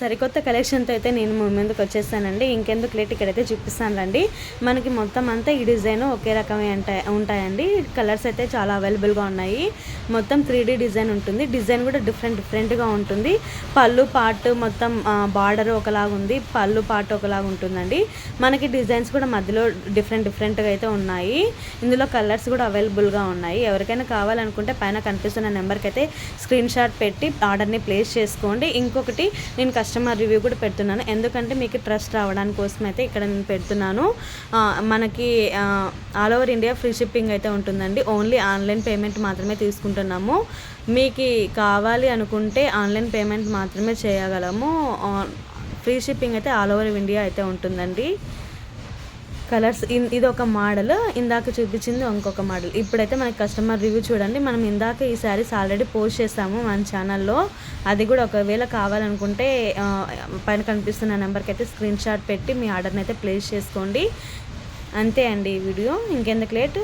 సరికొత్త కలెక్షన్తో అయితే నేను మీ ముందుకు వచ్చేసానండి. ఇంకెందుకు లేట్ ఇక్కడైతే చూపిస్తాను రండి. మనకి మొత్తం అంతా ఈ డిజైన్ ఒకే రకమే ఉంటాయండి. కలర్స్ అయితే చాలా అవైలబుల్గా ఉన్నాయి. మొత్తం 3D డిజైన్ ఉంటుంది. డిజైన్ కూడా డిఫరెంట్గా ఉంటుంది. పళ్ళు పార్ట్ మొత్తం బార్డర్ ఒకలాగా ఉంది, పళ్ళు పార్ట్ ఒకలాగా ఉంటుందండి. మనకి డిజైన్స్ కూడా మధ్యలో డిఫరెంట్గా అయితే ఉన్నాయి. ఇందులో కలర్స్ కూడా అవైలబుల్గా ఉన్నాయి. ఎవరికైనా కావాలనుకుంటే పైన కనిపిస్తున్న నెంబర్కి అయితే స్క్రీన్ షాట్ పెట్టి ఆర్డర్ని ప్లేస్ చేసుకోండి. ఇంకొకటి నేను కస్టమర్ రివ్యూ కూడా పెడుతున్నాను, ఎందుకంటే మీకు ట్రస్ట్ రావడానికి కోసం అయితే ఇక్కడ నేను పెడుతున్నాను. మనకి all over India free shipping అయితే ఉంటుందండి. ఓన్లీ ఆన్లైన్ పేమెంట్ మాత్రమే తీసుకుంటున్నాము. మీకు కావాలి అనుకుంటే ఆన్లైన్ పేమెంట్ మాత్రమే చేయగలము. ఫ్రీ షిప్పింగ్ అయితే ఆల్ ఓవర్ ఇండియా అయితే ఉంటుందండి. కలర్స్ ఇది ఒక మోడల్, ఇందాక చూపించింది ఇంకొక మోడల్. ఇప్పుడైతే మనకి కస్టమర్ రివ్యూ చూడండి. మనం ఇందాక ఈ శారీస్ ఆల్రెడీ పోస్ట్ చేస్తాము మన ఛానల్లో. అది కూడా ఒకవేళ కావాలనుకుంటే పైన కనిపిస్తున్న నెంబర్కి అయితే స్క్రీన్ షాట్ పెట్టి మీ ఆర్డర్ని అయితే ప్లేస్ చేసుకోండి. అంతే అండి ఈ వీడియో. ఇంకెందుకు లేట్.